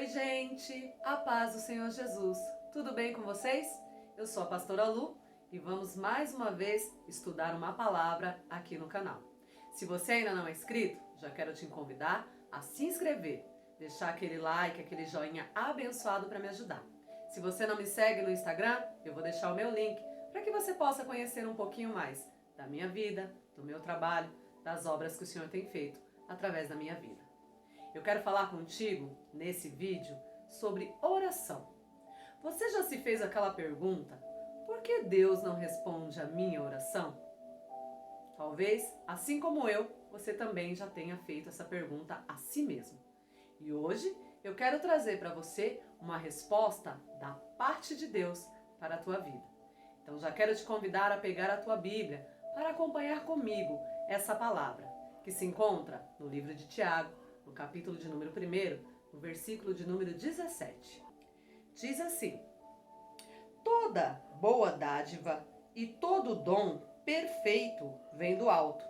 Oi, gente! A paz do Senhor Jesus. Tudo bem com vocês? Eu sou a pastora Lu e vamos mais uma vez estudar uma palavra aqui no canal. Se você ainda não é inscrito, já quero te convidar a se inscrever, deixar aquele like, aquele joinha abençoado para me ajudar. Se você não me segue no Instagram, eu vou deixar o meu link para que você possa conhecer um pouquinho mais da minha vida, do meu trabalho, das obras que o Senhor tem feito através da minha vida. Eu quero falar contigo, nesse vídeo, sobre oração. Você já se fez aquela pergunta, por que Deus não responde a minha oração? Talvez, assim como eu, você também já tenha feito essa pergunta a si mesmo. E hoje eu quero trazer para você uma resposta da parte de Deus para a tua vida. Então já quero te convidar a pegar a tua Bíblia para acompanhar comigo essa palavra, que se encontra no livro de Tiago, no capítulo de número 1, no versículo de número 17. Diz assim: toda boa dádiva e todo dom perfeito vem do alto,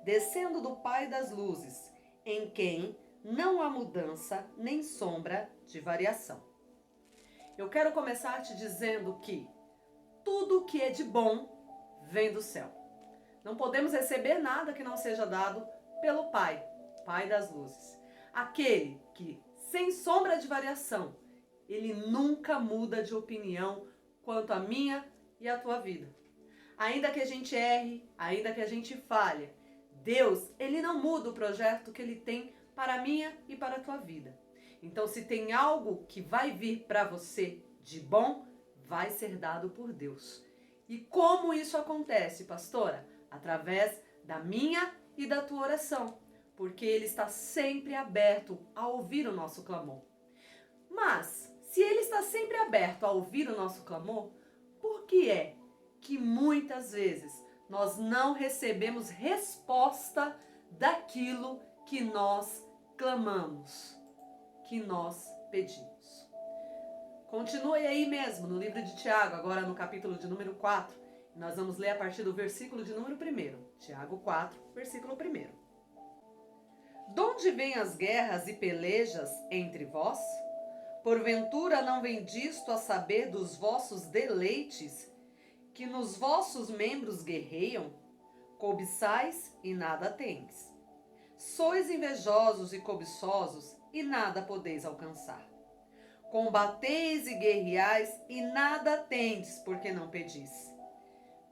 descendo do Pai das luzes, em quem não há mudança nem sombra de variação. Eu quero começar te dizendo que tudo que é de bom vem do céu. Não podemos receber nada que não seja dado pelo Pai, Pai das luzes. Aquele que, sem sombra de variação, ele nunca muda de opinião quanto a minha e a tua vida. Ainda que a gente erre, ainda que a gente falhe, Deus, ele não muda o projeto que ele tem para a minha e para a tua vida. Então, se tem algo que vai vir para você de bom, vai ser dado por Deus. E como isso acontece, pastora? Através da minha e da tua oração, porque ele está sempre aberto a ouvir o nosso clamor. Mas, se ele está sempre aberto a ouvir o nosso clamor, por que é que muitas vezes nós não recebemos resposta daquilo que nós clamamos, que nós pedimos? Continue aí mesmo no livro de Tiago, agora no capítulo de número 4. Nós vamos ler a partir do versículo de número 1. Tiago 4, versículo 1. Donde vêm as guerras e pelejas entre vós? Porventura não vem disto a saber dos vossos deleites, que nos vossos membros guerreiam? Cobiçais e nada tendes. Sois invejosos e cobiçosos e nada podeis alcançar. Combateis e guerreais e nada tendes, porque não pedis.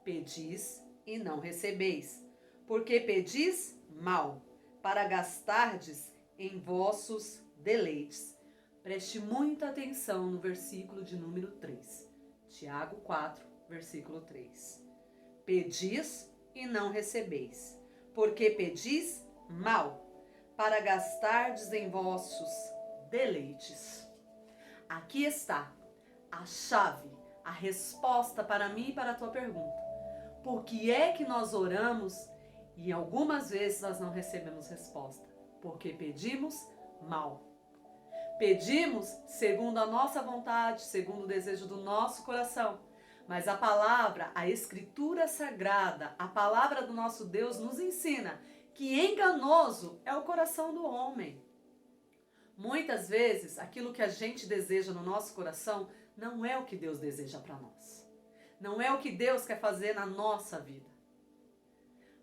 Pedis e não recebeis, porque pedis mal, para gastardes em vossos deleites. Preste muita atenção no versículo de número 3. Tiago 4, versículo 3. Pedis e não recebeis, porque pedis mal, para gastardes em vossos deleites. Aqui está a chave, a resposta para mim e para a tua pergunta. Por que é que nós oramos e algumas vezes nós não recebemos resposta? Porque pedimos mal. Pedimos segundo a nossa vontade, segundo o desejo do nosso coração. Mas a palavra, a escritura sagrada, a palavra do nosso Deus nos ensina que enganoso é o coração do homem. Muitas vezes, aquilo que a gente deseja no nosso coração não é o que Deus deseja para nós. Não é o que Deus quer fazer na nossa vida.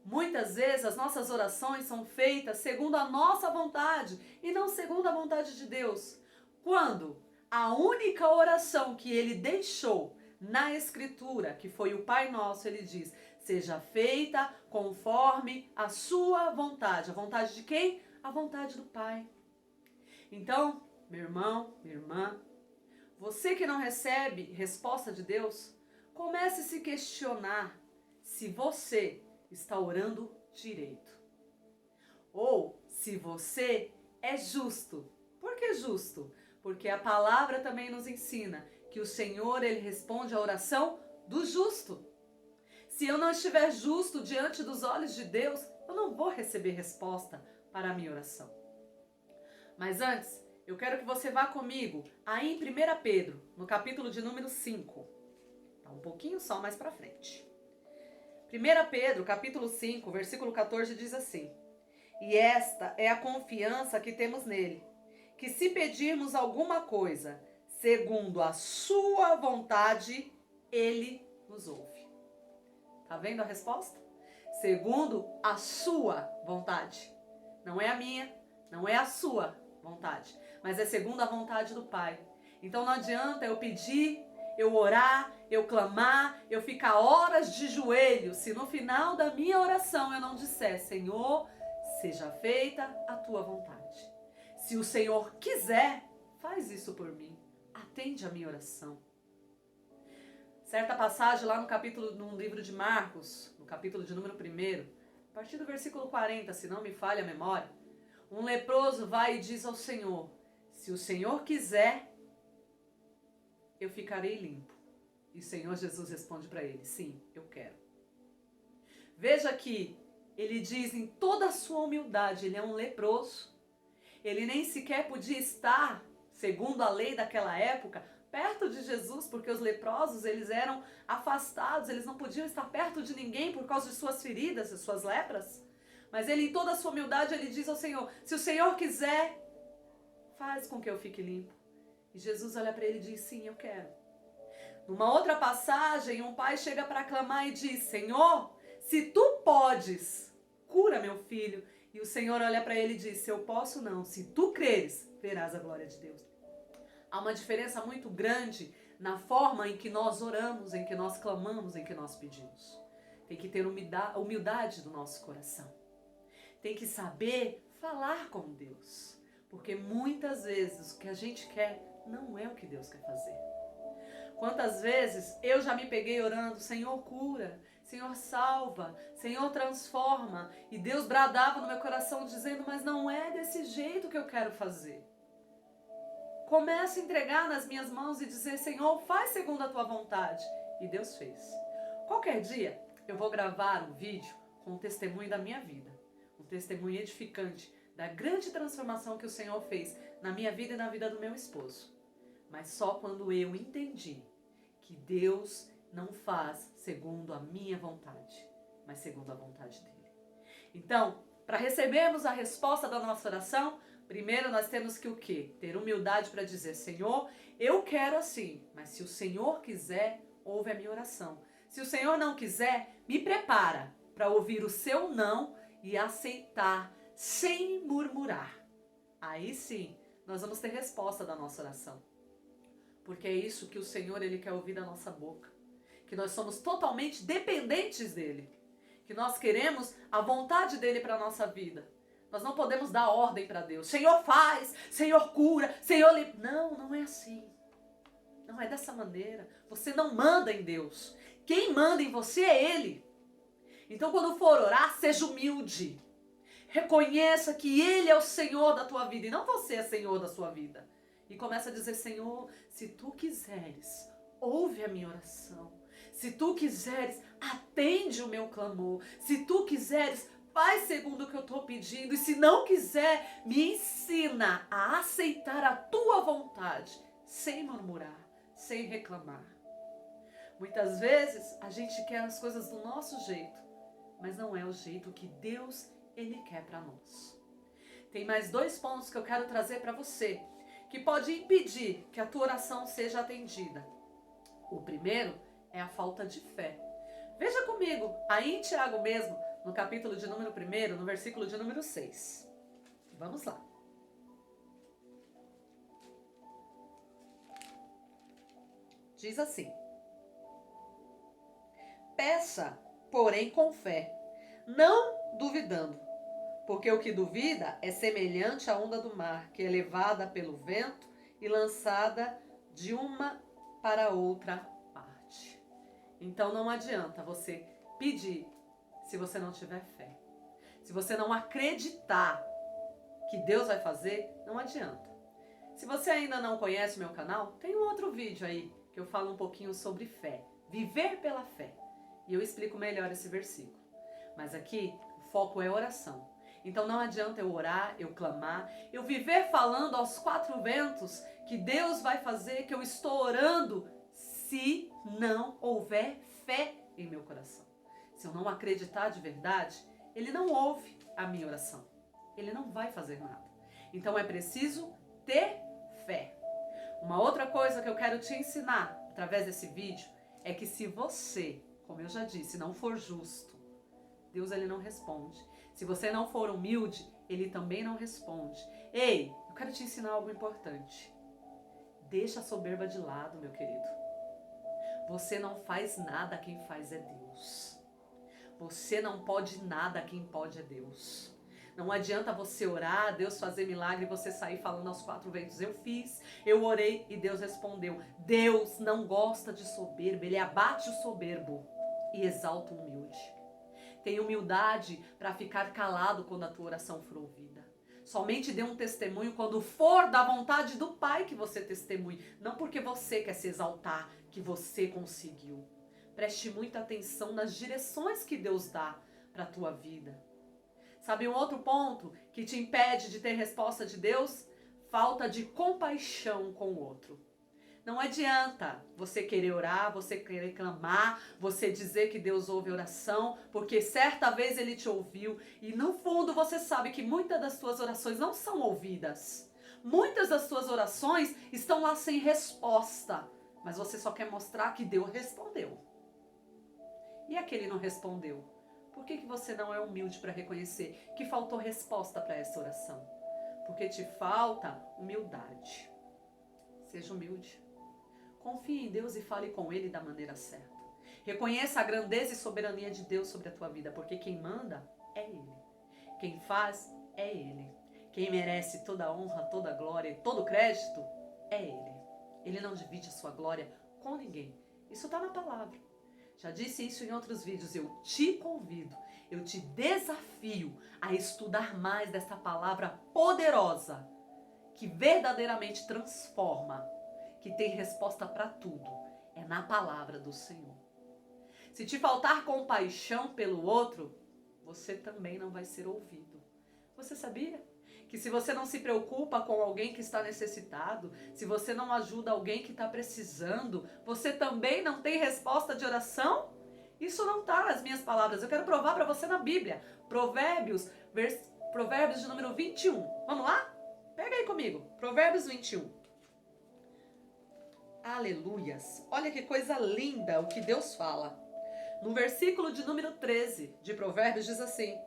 Muitas vezes as nossas orações são feitas segundo a nossa vontade e não segundo a vontade de Deus. Quando a única oração que ele deixou na Escritura, que foi o Pai Nosso, ele diz: seja feita conforme a sua vontade. A vontade de quem? A vontade do Pai. Então, meu irmão, minha irmã, você que não recebe resposta de Deus, comece a se questionar se você está orando direito. Ou se você é justo. Por que justo? Porque a palavra também nos ensina que o Senhor, ele responde à oração do justo. Se eu não estiver justo diante dos olhos de Deus, eu não vou receber resposta para a minha oração. Mas antes, eu quero que você vá comigo aí em 1 Pedro, no capítulo de número 5. Tá um pouquinho só mais para frente. 1 Pedro, capítulo 5, versículo 14 diz assim: e esta é a confiança que temos nele, que se pedirmos alguma coisa segundo a sua vontade, ele nos ouve. Tá vendo a resposta? Segundo a sua vontade. Não é a minha, não é a sua vontade, mas é segundo a vontade do Pai. Então não adianta eu pedir, eu orar, eu clamar, eu ficar horas de joelho, se no final da minha oração eu não disser, Senhor, seja feita a tua vontade. Se o Senhor quiser, faz isso por mim. Atende a minha oração. Certa passagem lá no livro de Marcos, no capítulo de número 1, a partir do versículo 40, se não me falha a memória, um leproso vai e diz ao Senhor, se o Senhor quiser, eu ficarei limpo. E o Senhor Jesus responde para ele, sim, eu quero. Veja que ele diz em toda a sua humildade, ele é um leproso. Ele nem sequer podia estar, segundo a lei daquela época, perto de Jesus, porque os leprosos, eles eram afastados, eles não podiam estar perto de ninguém por causa de suas feridas, de suas lepras. Mas ele, em toda a sua humildade, ele diz ao Senhor, se o Senhor quiser, faz com que eu fique limpo. E Jesus olha para ele e diz, sim, eu quero. Numa outra passagem, um pai chega para clamar e diz, Senhor, se tu podes, cura meu filho. E o Senhor olha para ele e diz, se eu posso não, se tu creres, verás a glória de Deus. Há uma diferença muito grande na forma em que nós oramos, em que nós clamamos, em que nós pedimos. Tem que ter humildade do nosso coração. Tem que saber falar com Deus. Porque muitas vezes o que a gente quer não é o que Deus quer fazer. Quantas vezes eu já me peguei orando, Senhor cura, Senhor salva, Senhor transforma. E Deus bradava no meu coração dizendo, mas não é desse jeito que eu quero fazer. Começa a entregar nas minhas mãos e dizer, Senhor, faz segundo a tua vontade. E Deus fez. Qualquer dia eu vou gravar um vídeo com um testemunho da minha vida. Um testemunho edificante da grande transformação que o Senhor fez na minha vida e na vida do meu esposo. Mas só quando eu entendi que Deus não faz segundo a minha vontade, mas segundo a vontade dele. Então, para recebermos a resposta da nossa oração, primeiro nós temos que o quê? Ter humildade para dizer, Senhor, eu quero assim, mas se o Senhor quiser, ouve a minha oração. Se o Senhor não quiser, me prepara para ouvir o seu não e aceitar sem murmurar. Aí sim, nós vamos ter resposta da nossa oração. Porque é isso que o Senhor ele quer ouvir da nossa boca. Que nós somos totalmente dependentes dele. Que nós queremos a vontade dele para a nossa vida. Nós não podemos dar ordem para Deus. Senhor faz, Senhor cura, Senhor livra. Não, não é assim. Não é dessa maneira. Você não manda em Deus. Quem manda em você é Ele. Então quando for orar, seja humilde. Reconheça que Ele é o Senhor da tua vida e não você é Senhor da sua vida. E começa a dizer, Senhor, se tu quiseres, ouve a minha oração. Se tu quiseres, atende o meu clamor. Se tu quiseres, faz segundo o que eu estou pedindo. E se não quiser, me ensina a aceitar a tua vontade, sem murmurar, sem reclamar. Muitas vezes a gente quer as coisas do nosso jeito, mas não é o jeito que Deus ele quer para nós. Tem mais 2 pontos que eu quero trazer para você, que pode impedir que a tua oração seja atendida. O primeiro é a falta de fé. Veja comigo, aí em Tiago mesmo, no capítulo de número 1, no versículo de número 6. Vamos lá. Diz assim: peça, porém com fé, não duvidando, porque o que duvida é semelhante à onda do mar, que é levada pelo vento e lançada de uma para outra parte. Então não adianta você pedir se você não tiver fé. Se você não acreditar que Deus vai fazer, não adianta. Se você ainda não conhece o meu canal, tem um outro vídeo aí que eu falo um pouquinho sobre fé. Viver pela fé. E eu explico melhor esse versículo. Mas aqui o foco é oração. Então não adianta eu orar, eu clamar, eu viver falando aos 4 ventos que Deus vai fazer, que eu estou orando, se não houver fé em meu coração. Se eu não acreditar de verdade, Ele não ouve a minha oração. Ele não vai fazer nada. Então é preciso ter fé. Uma outra coisa que eu quero te ensinar através desse vídeo é que se você, como eu já disse, não for justo, Deus ele não responde. Se você não for humilde, ele também não responde. Ei, eu quero te ensinar algo importante. Deixa a soberba de lado, meu querido. Você não faz nada, quem faz é Deus. Você não pode nada, quem pode é Deus. Não adianta você orar, Deus fazer milagre e você sair falando aos quatro ventos. Eu fiz, eu orei e Deus respondeu. Deus não gosta de soberbo, ele abate o soberbo e exalta o humilde. Tenha humildade para ficar calado quando a tua oração for ouvida. Somente dê um testemunho quando for da vontade do Pai que você testemunhe. Não porque você quer se exaltar, que você conseguiu. Preste muita atenção nas direções que Deus dá para a tua vida. Sabe um outro ponto que te impede de ter resposta de Deus? Falta de compaixão com o outro. Não adianta você querer orar, você querer clamar, você dizer que Deus ouve oração, porque certa vez Ele te ouviu e no fundo você sabe que muitas das suas orações não são ouvidas. Muitas das suas orações estão lá sem resposta, mas você só quer mostrar que Deus respondeu. E aquele não respondeu? Por que você não é humilde para reconhecer que faltou resposta para essa oração? Porque te falta humildade. Seja humilde. Confie em Deus e fale com Ele da maneira certa. Reconheça a grandeza e soberania de Deus sobre a tua vida, porque quem manda é Ele. Quem faz é Ele. Quem merece toda a honra, toda a glória e todo o crédito é Ele. Ele não divide a sua glória com ninguém. Isso está na palavra. Já disse isso em outros vídeos. Eu te convido, eu te desafio a estudar mais dessa palavra poderosa que verdadeiramente transforma, que tem resposta para tudo. É na palavra do Senhor. Se te faltar compaixão pelo outro, você também não vai ser ouvido. Você sabia que se você não se preocupa com alguém que está necessitado, se você não ajuda alguém que está precisando, você também não tem resposta de oração? Isso não está nas minhas palavras. Eu quero provar para você na Bíblia. Provérbios de número 21. Vamos lá? Pega aí comigo. Provérbios 21. Aleluias. Olha que coisa linda o que Deus fala. No versículo de número 13 de Provérbios diz assim: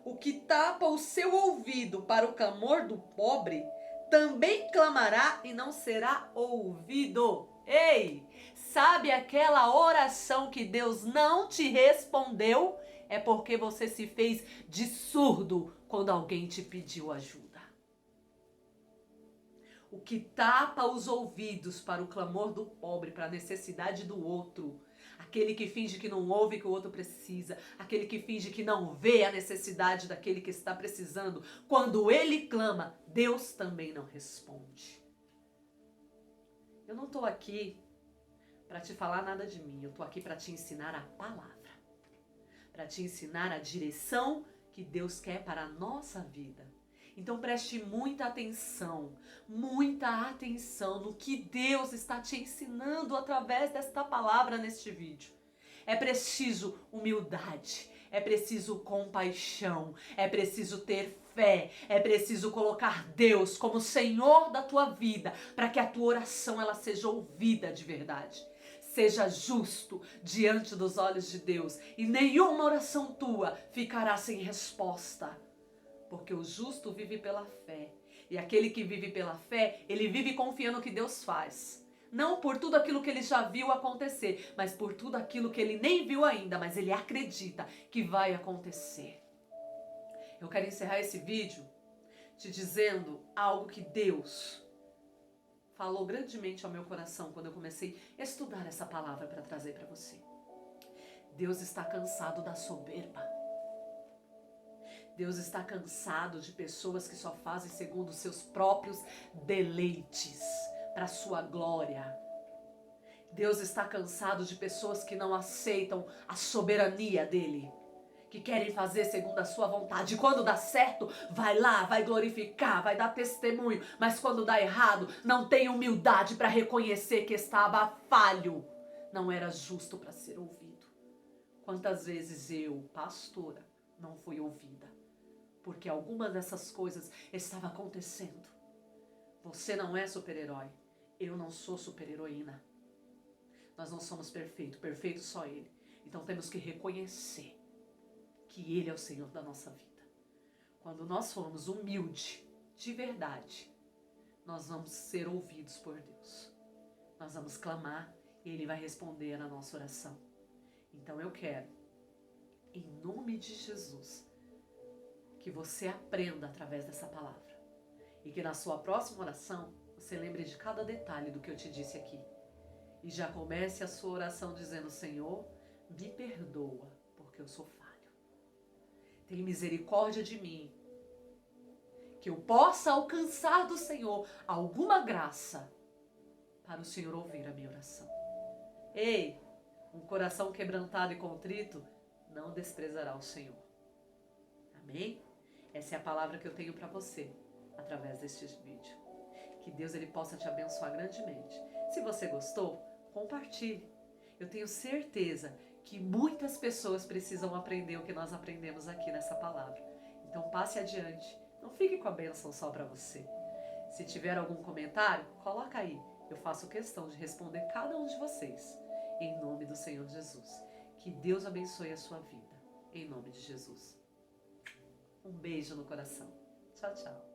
o que tapa o seu ouvido para o clamor do pobre, também clamará e não será ouvido. Ei, sabe aquela oração que Deus não te respondeu? É porque você se fez de surdo quando alguém te pediu ajuda. O que tapa os ouvidos para o clamor do pobre, para a necessidade do outro, aquele que finge que não ouve que o outro precisa, aquele que finge que não vê a necessidade daquele que está precisando, quando ele clama, Deus também não responde. Eu não estou aqui para te falar nada de mim, eu estou aqui para te ensinar a palavra, para te ensinar a direção que Deus quer para a nossa vida. Então preste muita atenção no que Deus está te ensinando através desta palavra neste vídeo. É preciso humildade, é preciso compaixão, é preciso ter fé, é preciso colocar Deus como Senhor da tua vida, para que a tua oração ela seja ouvida de verdade. Seja justo diante dos olhos de Deus e nenhuma oração tua ficará sem resposta. Porque o justo vive pela fé. E aquele que vive pela fé, ele vive confiando no que Deus faz. Não por tudo aquilo que ele já viu acontecer, mas por tudo aquilo que ele nem viu ainda, mas ele acredita que vai acontecer. Eu quero encerrar esse vídeo te dizendo algo que Deus falou grandemente ao meu coração quando eu comecei a estudar essa palavra para trazer para você. Deus está cansado da soberba. Deus está cansado de pessoas que só fazem segundo os seus próprios deleites, para a sua glória. Deus está cansado de pessoas que não aceitam a soberania dele, que querem fazer segundo a sua vontade. E quando dá certo, vai lá, vai glorificar, vai dar testemunho. Mas quando dá errado, não tem humildade para reconhecer que estava falho. Não era justo para ser ouvido. Quantas vezes eu, pastora, não fui ouvida? Porque alguma dessas coisas estava acontecendo. Você não é super-herói. Eu não sou super-heroína. Nós não somos perfeitos. Perfeito só Ele. Então temos que reconhecer que Ele é o Senhor da nossa vida. Quando nós formos humildes, de verdade, nós vamos ser ouvidos por Deus. Nós vamos clamar e Ele vai responder na nossa oração. Então eu quero, em nome de Jesus, que você aprenda através dessa palavra. E que na sua próxima oração, você lembre de cada detalhe do que eu te disse aqui. E já comece a sua oração dizendo: Senhor, me perdoa, porque eu sou falho. Tem misericórdia de mim. Que eu possa alcançar do Senhor alguma graça para o Senhor ouvir a minha oração. Ei, um coração quebrantado e contrito não desprezará o Senhor. Amém? Essa é a palavra que eu tenho para você através deste vídeo. Que Deus ele possa te abençoar grandemente. Se você gostou, compartilhe. Eu tenho certeza que muitas pessoas precisam aprender o que nós aprendemos aqui nessa palavra. Então passe adiante. Não fique com a bênção só para você. Se tiver algum comentário, coloca aí. Eu faço questão de responder cada um de vocês. Em nome do Senhor Jesus. Que Deus abençoe a sua vida. Em nome de Jesus. Um beijo no coração. Tchau, tchau.